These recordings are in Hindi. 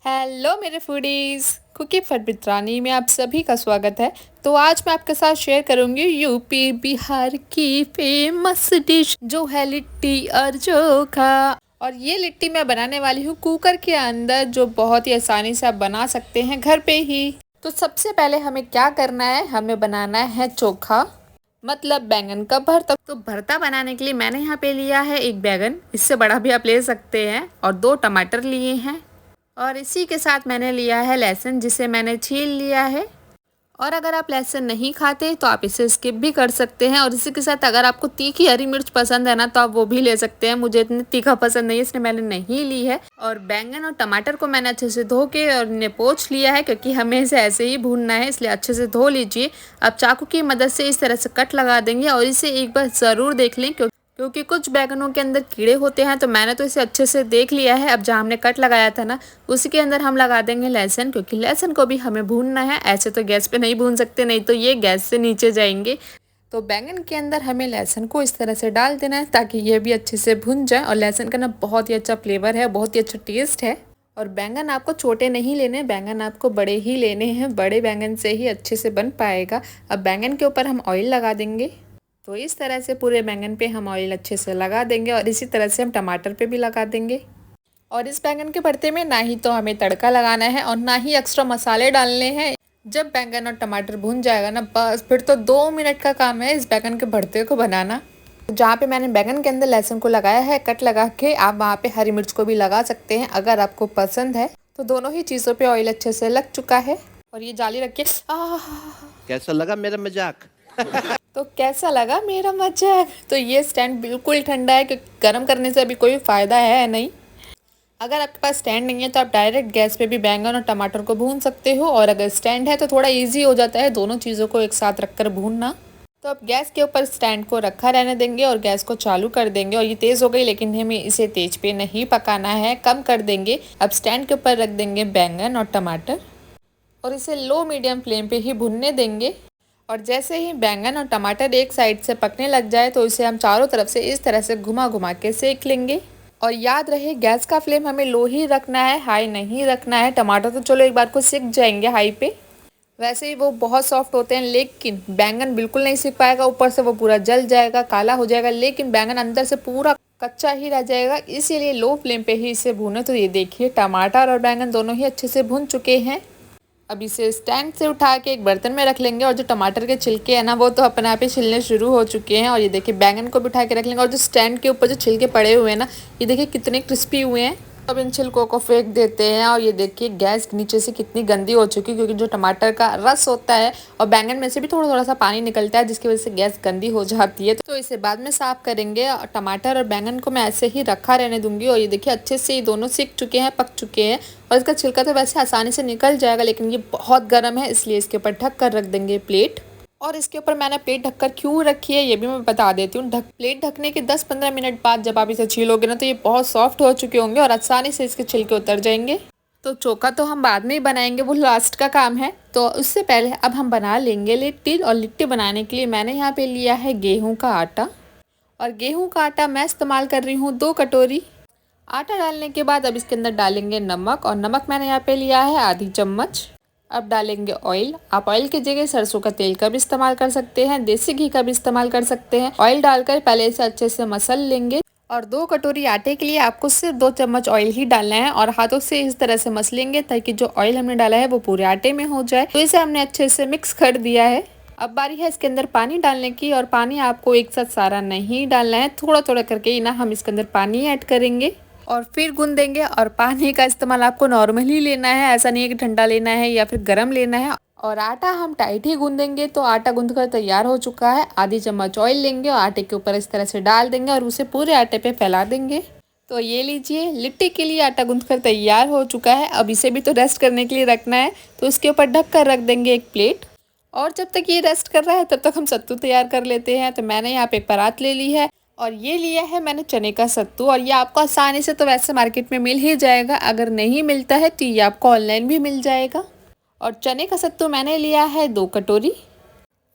हेलो मेरे फूडीज, कुकी फट बित्रानी में आप सभी का स्वागत है। तो आज मैं आपके साथ शेयर करूंगी यूपी बिहार की फेमस डिश जो है लिट्टी और चोखा। और ये लिट्टी मैं बनाने वाली हूँ कुकर के अंदर, जो बहुत ही आसानी से आप बना सकते हैं घर पे ही। तो सबसे पहले हमें क्या करना है, हमें बनाना है चोखा, मतलब बैंगन का भरता। तो भरता बनाने के लिए मैंने यहाँ पे लिया है एक बैंगन, इससे बड़ा भी आप ले सकते हैं, और 2 टमाटर लिए हैं। और इसी के साथ मैंने लिया है लहसुन, जिसे मैंने छील लिया है। और अगर आप लहसुन नहीं खाते तो आप इसे स्किप भी कर सकते हैं। और इसी के साथ अगर आपको तीखी हरी मिर्च पसंद है ना, तो आप वो भी ले सकते हैं। मुझे इतनी तीखा पसंद नहीं है, इसलिए मैंने नहीं ली है। और बैंगन और टमाटर को मैंने अच्छे से धो के और इन्हें पोंछ लिया है, क्योंकि हमें इसे ऐसे ही भूनना है, इसलिए अच्छे से धो लीजिए। अब चाकू की मदद से इस तरह से कट लगा देंगे, और इसे एक बार ज़रूर देख लें, क्योंकि कुछ बैंगनों के अंदर कीड़े होते हैं। तो मैंने तो इसे अच्छे से देख लिया है। अब जहाँ हमने कट लगाया था ना, उसी के अंदर हम लगा देंगे लहसुन, क्योंकि लहसुन को भी हमें भूनना है। ऐसे तो गैस पे नहीं भून सकते, नहीं तो ये गैस से नीचे जाएंगे। तो बैंगन के अंदर हमें लहसुन को इस तरह से डाल देना है, ताकि ये भी अच्छे से भुन जाए। और लहसुन का ना बहुत ही अच्छा फ्लेवर है, बहुत ही अच्छा टेस्ट है। और बैंगन आपको छोटे नहीं लेने, बैंगन आपको बड़े ही लेने हैं। बड़े बैंगन से ही अच्छे से बन पाएगा। अब बैंगन के ऊपर हम ऑयल लगा देंगे। तो इस तरह से पूरे बैंगन पे हम ऑयल अच्छे से लगा देंगे, और इसी तरह से हम टमाटर पे भी लगा देंगे। और इस बैंगन के भरते में ना ही तो हमें तड़का लगाना है और ना ही एक्स्ट्रा मसाले डालने हैं। जब बैंगन और टमाटर भून जाएगा ना, बस फिर तो 2 मिनट का काम है इस बैंगन के भरते को बनाना। तो जहाँ पे मैंने बैंगन के अंदर लहसुन को लगाया है कट लगा के, आप वहाँ पे हरी मिर्च को भी लगा सकते हैं अगर आपको पसंद है। तो दोनों ही चीज़ों पे ऑयल अच्छे से लग चुका है। और ये जाली रख के कैसा लगा मेरा मजाक? तो कैसा लगा मेरा मजाक? तो ये स्टैंड बिल्कुल ठंडा है, क्योंकि गर्म करने से अभी कोई फ़ायदा है नहीं। अगर आपके पास स्टैंड नहीं है तो आप डायरेक्ट गैस पे भी बैंगन और टमाटर को भून सकते हो। और अगर स्टैंड है तो थोड़ा इजी हो जाता है दोनों चीज़ों को एक साथ रखकर भूनना। तो अब गैस के ऊपर स्टैंड को रखा रहने देंगे और गैस को चालू कर देंगे। और ये तेज़ हो गई, लेकिन हमें इसे तेज पे नहीं पकाना है, कम कर देंगे। अब स्टैंड के ऊपर रख देंगे बैंगन और टमाटर, और इसे लो मीडियम फ्लेम पे ही भुनने देंगे। और जैसे ही बैंगन और टमाटर एक साइड से पकने लग जाए, तो इसे हम चारों तरफ से इस तरह से घुमा घुमा के सेक लेंगे। और याद रहे, गैस का फ्लेम हमें लो ही रखना है, हाई नहीं रखना है। टमाटर तो चलो एक बार को सिक जाएंगे हाई पे, वैसे ही वो बहुत सॉफ्ट होते हैं, लेकिन बैंगन बिल्कुल नहीं सिक पाएगा। ऊपर से वो पूरा जल जाएगा, काला हो जाएगा, लेकिन बैंगन अंदर से पूरा कच्चा ही रह जाएगा। इसीलिए लो फ्लेम पे ही इसे भूने। तो ये देखिए, टमाटर और बैंगन दोनों ही अच्छे से भुन चुके हैं। अब इसे स्टैंड से उठा के एक बर्तन में रख लेंगे। और जो टमाटर के छिलके हैं ना, वो तो अपने आप ही छिलने शुरू हो चुके हैं। और ये देखिए, बैंगन को भी उठा के रख लेंगे। और जो स्टैंड के ऊपर जो छिलके पड़े हुए हैं ना, ये देखिए कितने क्रिस्पी हुए हैं। अब इन छिलकों को फेंक देते हैं। और ये देखिए, गैस नीचे से कितनी गंदी हो चुकी है, क्योंकि जो टमाटर का रस होता है और बैंगन में से भी थोड़ा थोड़ा सा पानी निकलता है, जिसकी वजह से गैस गंदी हो जाती है। तो इसे बाद में साफ करेंगे। और टमाटर और बैंगन को मैं ऐसे ही रखा रहने दूंगी। और ये देखिए, अच्छे से ये दोनों सीख चुके हैं, पक चुके हैं। और इसका छिलका तो वैसे आसानी से निकल जाएगा, लेकिन ये बहुत गर्म है, इसलिए इसके ऊपर ढक कर रख देंगे प्लेट। और इसके ऊपर मैंने प्लेट ढककर क्यों रखी है, ये भी मैं बता देती हूँ। प्लेट ढकने के 10-15 मिनट बाद जब आप इसे छीलोगे ना, तो ये बहुत सॉफ्ट हो चुके होंगे और आसानी से इसके छिलके उतर जाएंगे। तो चोखा तो हम बाद में ही बनाएंगे, वो लास्ट का काम है। तो उससे पहले अब हम बना लेंगे लिट्टी। और लिट्टी बनाने के लिए मैंने यहाँ पे लिया है गेहूँ का आटा। और गेहूँ का आटा मैं इस्तेमाल कर रही हूँ 2 कटोरी। आटा डालने के बाद अब इसके अंदर डालेंगे नमक। और नमक मैंने यहाँ पे लिया है आधी चम्मच। अब डालेंगे ऑयल। आप ऑयल की जगह सरसों का तेल का भी इस्तेमाल कर सकते हैं, देसी घी का भी इस्तेमाल कर सकते हैं। ऑयल डालकर पहले इसे अच्छे से मसल लेंगे। और 2 कटोरी आटे के लिए आपको सिर्फ 2 चम्मच ऑयल ही डालना है, और हाथों से इस तरह से मसलेंगे, ताकि जो ऑयल हमने डाला है वो पूरे आटे में हो जाए। तो इसे हमने अच्छे से मिक्स कर दिया है। अब बारी है इसके अंदर पानी डालने की। और पानी आपको एक साथ सारा नहीं डालना है, थोड़ा थोड़ा करके ही ना हम इसके अंदर पानी ऐड करेंगे और फिर गूंद देंगे। और पानी का इस्तेमाल आपको नॉर्मली लेना है, ऐसा नहीं है कि ठंडा लेना है या फिर गर्म लेना है। और आटा हम टाइट ही गूंदेंगे। तो आटा गूंद कर तैयार हो चुका है। आधी चम्मच ऑयल लेंगे और आटे के ऊपर इस तरह से डाल देंगे और उसे पूरे आटे पे फैला देंगे। तो ये लीजिए, लिट्टी के लिए आटा गूंद कर तैयार हो चुका है। अब इसे भी तो रेस्ट करने के लिए रखना है, तो इसके ऊपर ढक कर रख देंगे एक प्लेट। और जब तक ये रेस्ट कर रहा है, तब तक हम सत्तू तैयार कर लेते हैं। तो मैंने यहाँ पे एक परात ले ली है, और ये लिया है मैंने चने का सत्तू। और ये आपको आसानी से तो वैसे मार्केट में मिल ही जाएगा, अगर नहीं मिलता है तो ये आपको ऑनलाइन भी मिल जाएगा। और चने का सत्तू मैंने लिया है 2 कटोरी।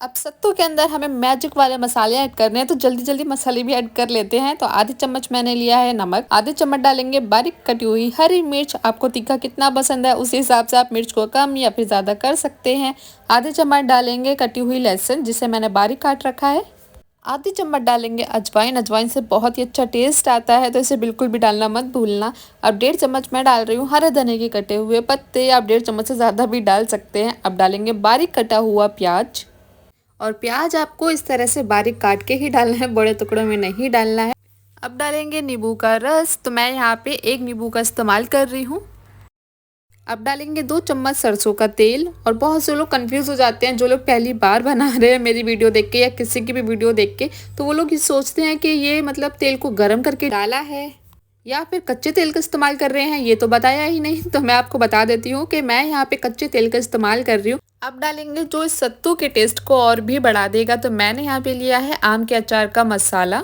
अब सत्तू के अंदर हमें मैजिक वाले मसाले ऐड करने हैं, तो जल्दी जल्दी मसाले भी ऐड कर लेते हैं। तो आधी चम्मच मैंने लिया है नमक, आधे चम्मच डालेंगे बारीक कटी हुई हरी मिर्च। आपको तीखा कितना पसंद है उस हिसाब से आप मिर्च को कम या फिर ज़्यादा कर सकते हैं। आधे चम्मच डालेंगे कटी हुई लहसुन, जिसे मैंने बारीक काट रखा है। आधी चम्मच डालेंगे अजवाइन, अजवाइन से बहुत ही अच्छा टेस्ट आता है, तो इसे बिल्कुल भी डालना मत भूलना। अब 1.5 चम्मच मैं डाल रही हूँ हरे धनिये के कटे हुए पत्ते, आप 1.5 चम्मच से ज़्यादा भी डाल सकते हैं। अब डालेंगे बारीक कटा हुआ प्याज, और प्याज आपको इस तरह से बारीक काट के ही डालना है, बड़े टुकड़ों में नहीं डालना है। अब डालेंगे नींबू का रस, तो मैं यहाँ पे 1 नींबू का इस्तेमाल कर रही हूँ। अब डालेंगे 2 चम्मच सरसों का तेल। और बहुत से लोग कंफ्यूज हो जाते हैं, जो लोग पहली बार बना रहे हैं मेरी वीडियो देख के या किसी की भी वीडियो देख के, तो वो लोग ये सोचते हैं कि ये मतलब तेल को गर्म करके डाला है या फिर कच्चे तेल का इस्तेमाल कर रहे हैं, ये तो बताया ही नहीं। तो मैं आपको बता देती हूँ कि मैं यहाँ पे कच्चे तेल का इस्तेमाल कर रही हूँ। अब डालेंगे जो इस सत्तू के टेस्ट को और भी बढ़ा देगा, तो मैंने यहाँ पे लिया है आम के अचार का मसाला,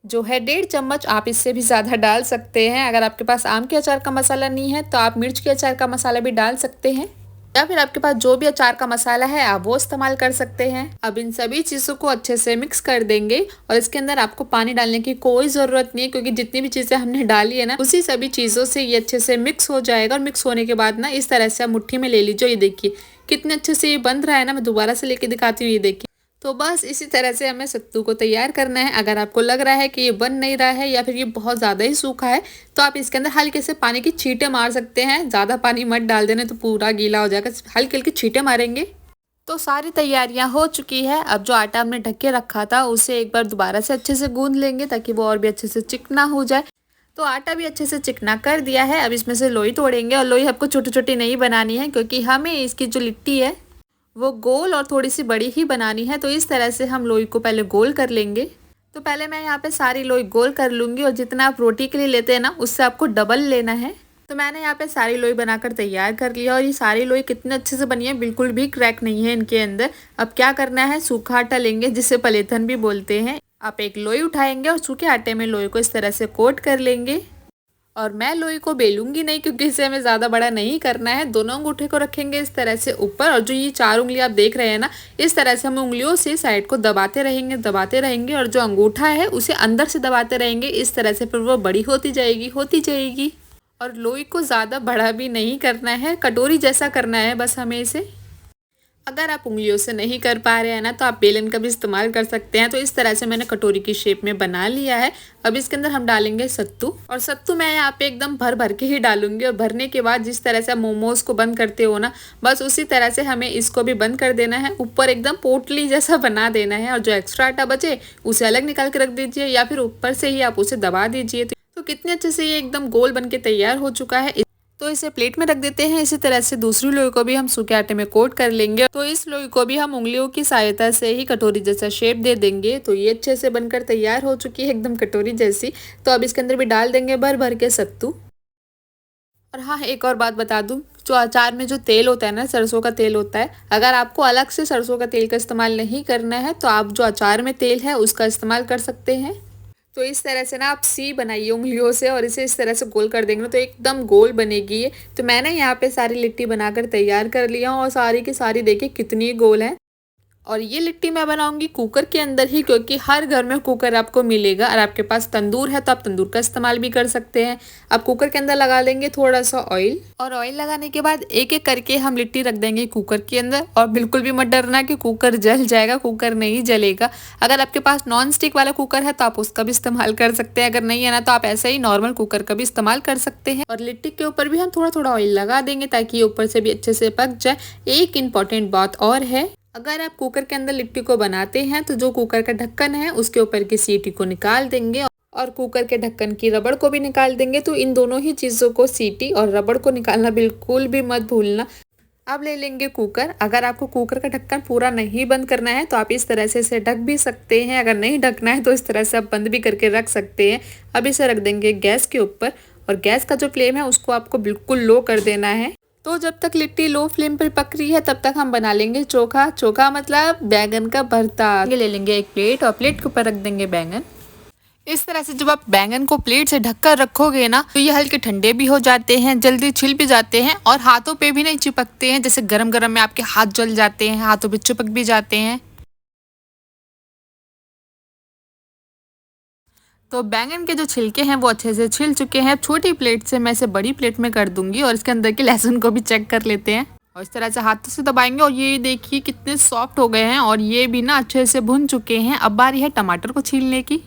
जो है 1.5 चम्मच। आप इससे भी ज़्यादा डाल सकते हैं। अगर आपके पास आम के अचार का मसाला नहीं है तो आप मिर्च के अचार का मसाला भी डाल सकते हैं, या फिर आपके पास जो भी अचार का मसाला है आप वो इस्तेमाल कर सकते हैं। अब इन सभी चीज़ों को अच्छे से मिक्स कर देंगे, और इसके अंदर आपको पानी डालने की कोई ज़रूरत नहीं है, क्योंकि जितनी भी चीज़ें हमने डाली है ना, उसी सभी चीज़ों से ये अच्छे से मिक्स हो जाएगा। और मिक्स होने के बाद ना इस तरह से आप मुट्ठी में ले लीजिए। ये देखिए कितने अच्छे से ये बन रहा है ना, मैं दोबारा से लेके दिखाती हूँ, ये देखिए। तो बस इसी तरह से हमें सत्तू को तैयार करना है। अगर आपको लग रहा है कि ये बन नहीं रहा है या फिर ये बहुत ज़्यादा ही सूखा है, तो आप इसके अंदर हल्के से पानी की छींटे मार सकते हैं। ज़्यादा पानी मत डाल देना, तो पूरा गीला हो जाएगा। हल्की हल्की छींटे मारेंगे। तो सारी तैयारियां हो चुकी है। अब जो आटा हमने ढक के रखा था उसे एक बार दोबारा से अच्छे से गूंद लेंगे, ताकि वो और भी अच्छे से चिकना हो जाए। तो आटा भी अच्छे से चिकना कर दिया है। अब इसमें से लोई तोड़ेंगे, और लोई आपको छोटी छोटी नहीं बनानी है, क्योंकि हमें इसकी जो लिट्टी है वो गोल और थोड़ी सी बड़ी ही बनानी है। तो इस तरह से हम लोई को पहले गोल कर लेंगे। तो पहले मैं यहाँ पे सारी लोई गोल कर लूँगी, और जितना आप रोटी के लिए लेते हैं ना, उससे आपको डबल लेना है। तो मैंने यहाँ पे सारी लोई बनाकर तैयार कर लिया, और ये सारी लोई कितने अच्छे से बनी है, बिल्कुल भी क्रैक नहीं है इनके अंदर। अब क्या करना है, सूखा आटा लेंगे, जिसे पलेथन भी बोलते हैं। आप एक लोई उठाएंगे और सूखे आटे में लोई को इस तरह से कोट कर लेंगे। और मैं लोई को बेलूंगी नहीं, क्योंकि इसे हमें ज़्यादा बड़ा नहीं करना है। दोनों अंगूठे को रखेंगे इस तरह से ऊपर, और जो ये 4 उंगली आप देख रहे हैं ना, इस तरह से हम उंगलियों से साइड को दबाते रहेंगे, और जो अंगूठा है उसे अंदर से दबाते रहेंगे इस तरह से। फिर वो बड़ी होती जाएगी। और लोई को ज़्यादा बड़ा भी नहीं करना है, कटोरी जैसा करना है बस हमें इसे। अगर आप उंगलियों से नहीं कर पा रहे हैं ना, तो आप बेलन का भी इस्तेमाल कर सकते हैं। तो इस तरह से मैंने कटोरी की शेप में बना लिया है। अब इसके अंदर हम डालेंगे सत्तू, और सत्तू मैं यहाँ पे एकदम भर भर के ही डालूंगी। और भरने के बाद जिस तरह से आप मोमोज को बंद करते हो ना, बस उसी तरह से हमें इसको भी बंद कर देना है। ऊपर एकदम पोटली जैसा बना देना है, और जो एक्स्ट्रा आटा बचे उसे अलग निकाल के रख दीजिए, या फिर ऊपर से ही आप उसे दबा दीजिए। तो कितने अच्छे से ये एकदम गोल बन के तैयार हो चुका है। तो इसे प्लेट में रख देते हैं। इसी तरह से दूसरी लोई को भी हम सूखे आटे में कोट कर लेंगे। तो इस लोई को भी हम उंगलियों की सहायता से ही कटोरी जैसा शेप दे देंगे। तो ये अच्छे से बनकर तैयार हो चुकी है, एकदम कटोरी जैसी। तो अब इसके अंदर भी डाल देंगे भर भर के सत्तू। और हाँ, एक और बात बता दूं, जो अचार में जो तेल होता है ना, सरसों का तेल होता है। अगर आपको अलग से सरसों का तेल का इस्तेमाल नहीं करना है, तो आप जो अचार में तेल है उसका इस्तेमाल कर सकते हैं। तो इस तरह से ना आप सी बनाइए उंगलियों से, और इसे इस तरह से गोल कर देंगे तो एकदम गोल बनेगी ये। तो मैंने यहाँ पे सारी लिट्टी बनाकर तैयार कर लिया हूँ, और सारी की सारी देखिए कितनी गोल है। और ये लिट्टी मैं बनाऊंगी कुकर के अंदर ही, क्योंकि हर घर में कुकर आपको मिलेगा। और आपके पास तंदूर है तो आप तंदूर का इस्तेमाल भी कर सकते हैं। अब कुकर के अंदर लगा देंगे थोड़ा सा ऑयल, और ऑयल लगाने के बाद एक एक करके हम लिट्टी रख देंगे कुकर के अंदर। और बिल्कुल भी मत डरना कि कुकर जल जाएगा, कुकर नहीं जलेगा। अगर आपके पास नॉन स्टिक वाला कुकर है तो आप उसका भी इस्तेमाल कर सकते हैं। अगर नहीं है ना, तो आप ऐसे ही नॉर्मल कुकर का भी इस्तेमाल कर सकते हैं। और लिट्टी के ऊपर भी हम थोड़ा थोड़ा ऑयल लगा देंगे, ताकि ये ऊपर से भी अच्छे से पक जाए। एक इम्पॉर्टेंट बात और है, अगर आप कुकर के अंदर लिट्टी को बनाते हैं तो जो कुकर का ढक्कन है उसके ऊपर की सीटी को निकाल देंगे, और कुकर के ढक्कन की रबड़ को भी निकाल देंगे। तो इन दोनों ही चीज़ों को, सीटी और रबड़ को निकालना बिल्कुल भी मत भूलना। अब ले लेंगे कुकर। अगर आपको कुकर का ढक्कन पूरा नहीं बंद करना है तो आप इस तरह से इसे ढक भी सकते हैं। अगर नहीं ढकना है तो इस तरह से आप बंद भी करके रख सकते हैं। अब इसे रख देंगे गैस के ऊपर, और गैस का जो फ्लेम है उसको आपको बिल्कुल लो कर देना है। तो जब तक लिट्टी लो फ्लेम पर पक रही है तब तक हम बना लेंगे चोखा। चोखा मतलब बैंगन का भरता। ये ले लेंगे एक प्लेट, और प्लेट के ऊपर रख देंगे बैंगन। इस तरह से जब आप बैंगन को प्लेट से ढककर रखोगे ना, तो ये हल्के ठंडे भी हो जाते हैं, जल्दी छिल भी जाते हैं, और हाथों पे भी नहीं चिपकते हैं। जैसे गरम गरम में आपके हाथ जल जाते हैं, हाथों पे चिपक भी जाते हैं। तो बैंगन के जो छिलके हैं वो अच्छे से छिल चुके हैं। छोटी प्लेट से मैं इसे बड़ी प्लेट में कर दूंगी और इसके अंदर के लहसुन को भी चेक कर लेते हैं और इस तरह से हाथों से दबाएंगे और ये देखिए कितने सॉफ्ट हो गए हैं और ये भी ना अच्छे से भुन चुके हैं। अब बारी है टमाटर को छीलने की।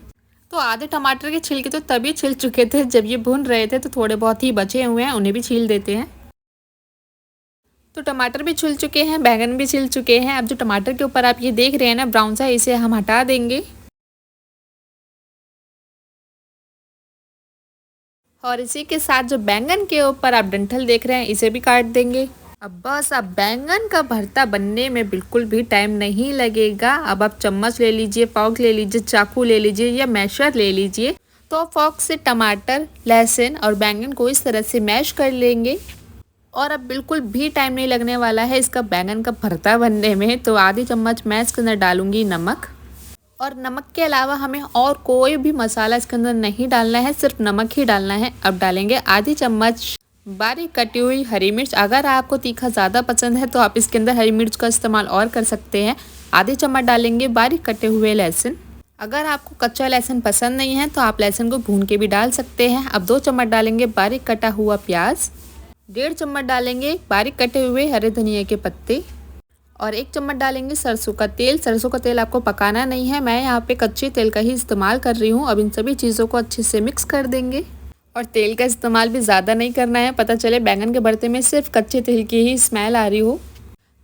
तो आधे टमाटर के छिलके तो तभी छिल चुके थे जब ये भुन रहे थे, तो थोड़े बहुत ही बचे हुए हैं, उन्हें भी छील देते हैं। तो टमाटर भी छिल चुके हैं, बैंगन भी छिल चुके हैं। अब जो टमाटर के ऊपर आप ये देख रहे हैं ना ब्राउन सा, इसे हम हटा देंगे और इसी के साथ जो बैंगन के ऊपर आप डंठल देख रहे हैं इसे भी काट देंगे। अब बस अब बैंगन का भरता बनने में बिल्कुल भी टाइम नहीं लगेगा। अब आप चम्मच ले लीजिए, फॉर्क ले लीजिए, चाकू ले लीजिए या मैशर ले लीजिए। तो फॉर्क से टमाटर, लहसुन और बैंगन को इस तरह से मैश कर लेंगे और अब बिल्कुल भी टाइम नहीं लगने वाला है इसका बैंगन का भरता बनने में। तो आधी चम्मच मैं इसके अंदर डालूंगी नमक और नमक के अलावा हमें और कोई भी मसाला इसके अंदर नहीं डालना है, सिर्फ नमक ही डालना है। अब डालेंगे आधी चम्मच बारीक कटी हुई हरी मिर्च। अगर आपको तीखा ज़्यादा पसंद है तो आप इसके अंदर हरी मिर्च का इस्तेमाल और कर सकते हैं। आधी चम्मच डालेंगे बारीक कटे हुए लहसुन। अगर आपको कच्चा लहसुन पसंद नहीं है तो आप लहसुन को भून के भी डाल सकते हैं। अब 2 चम्मच डालेंगे बारीक कटा हुआ प्याज। 1.5 चम्मच डालेंगे बारीक कटे हुए हरे धनिया के पत्ते और 1 चम्मच डालेंगे सरसों का तेल। सरसों का तेल आपको पकाना नहीं है, मैं यहाँ पे कच्चे तेल का ही इस्तेमाल कर रही हूँ। अब इन सभी चीज़ों को अच्छे से मिक्स कर देंगे और तेल का इस्तेमाल भी ज़्यादा नहीं करना है, पता चले बैंगन के भरते में सिर्फ कच्चे तेल की ही स्मेल आ रही हो।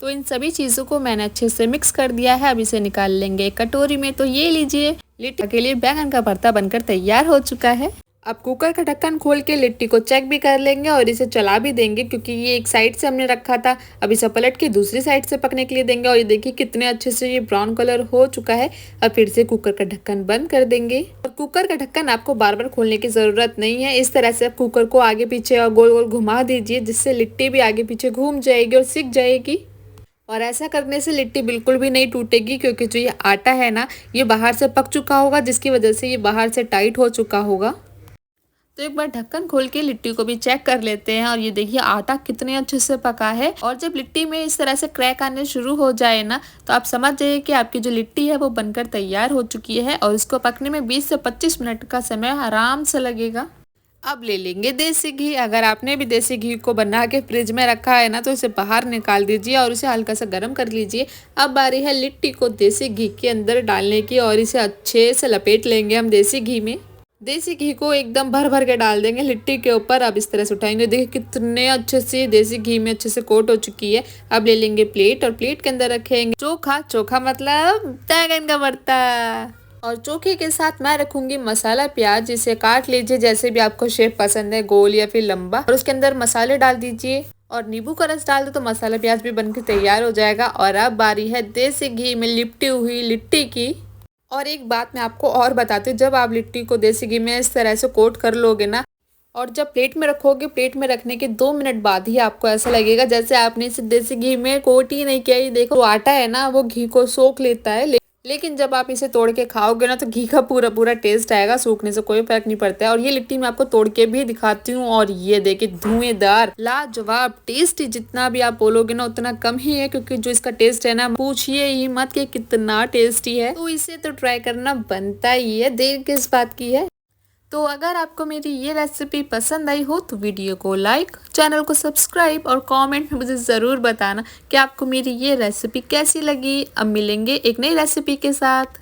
तो इन सभी चीज़ों को मैंने अच्छे से मिक्स कर दिया है। अब इसे निकाल लेंगे एक कटोरी में। तो ये लीजिए, लिट्टी के लिए बैंगन का भरता बनकर तैयार हो चुका है। अब कुकर का ढक्कन खोल के लिट्टी को चेक भी कर लेंगे और इसे चला भी देंगे क्योंकि ये एक साइड से हमने रखा था। अब इसे पलट के दूसरी साइड से पकने के लिए देंगे और ये देखिए कितने अच्छे से ये ब्राउन कलर हो चुका है। अब फिर से कुकर का ढक्कन बंद कर देंगे और कुकर का ढक्कन आपको बार बार खोलने की ज़रूरत नहीं है। इस तरह से आप कुकर को आगे पीछे और गोल गोल घुमा दीजिए, जिससे लिट्टी भी आगे पीछे घूम जाएगी और सिक जाएगी। और ऐसा करने से लिट्टी बिल्कुल भी नहीं टूटेगी क्योंकि जो ये आटा है ना ये बाहर से पक चुका होगा, जिसकी वजह से ये बाहर से टाइट हो चुका होगा। तो एक बार ढक्कन खोल के लिट्टी को भी चेक कर लेते हैं और ये देखिए आटा कितने अच्छे से पका है। और जब लिट्टी में इस तरह से क्रैक आने शुरू हो जाए ना तो आप समझ जाइए कि आपकी जो लिट्टी है वो बनकर तैयार हो चुकी है और इसको पकने में 20 से 25 मिनट का समय आराम से लगेगा। अब ले लेंगे देसी घी। अगर आपने भी देसी घी को बना के फ्रिज में रखा है ना तो इसे बाहर निकाल दीजिए और इसे हल्का सा गर्म कर लीजिए। अब बारी है लिट्टी को देसी घी के अंदर डालने की और इसे अच्छे से लपेट लेंगे हम देसी घी में। देसी घी को एकदम भर भर के डाल देंगे लिट्टी के ऊपर। अब इस तरह से उठाएंगे, देखिए कितने अच्छे से देसी घी में अच्छे से कोट हो चुकी है। अब ले लेंगे प्लेट और प्लेट के अंदर रखेंगे चोखा। चोखा मतलब बैंगन का भरता। और चोखे के साथ मैं रखूंगी मसाला प्याज, जिसे काट लीजिए जैसे भी आपको शेप पसंद है, गोल या फिर लंबा। और उसके अंदर मसाले डाल दीजिए और नींबू का रस डाल दो तो मसाला प्याज भी बनकर तैयार हो जाएगा। और अब बारी है देसी घी में लिपटी हुई लिट्टी की। और एक बात मैं आपको और बताती हूँ, जब आप लिट्टी को देसी घी में इस तरह से कोट कर लोगे ना और जब प्लेट में रखोगे, प्लेट में रखने के 2 मिनट बाद ही आपको ऐसा लगेगा जैसे आपने इसे देसी घी में कोट ही नहीं किया। ये देखो, तो आटा है ना वो घी को सोख लेता है, लेकिन जब आप इसे तोड़ के खाओगे ना तो घी का पूरा पूरा टेस्ट आएगा। सूखने से कोई फर्क नहीं पड़ता है। और ये लिट्टी मैं आपको तोड़ के भी दिखाती हूँ और ये देखिए धुएंधार लाजवाब टेस्टी। जितना भी आप बोलोगे ना उतना कम ही है क्योंकि जो इसका टेस्ट है ना पूछिए ही मत कि कितना टेस्टी है। तो इसे तो ट्राई करना बनता ही है, देर किस बात की है। तो अगर आपको मेरी ये रेसिपी पसंद आई हो तो वीडियो को लाइक, चैनल को सब्सक्राइब और कमेंट में मुझे ज़रूर बताना कि आपको मेरी ये रेसिपी कैसी लगी। अब मिलेंगे एक नई रेसिपी के साथ।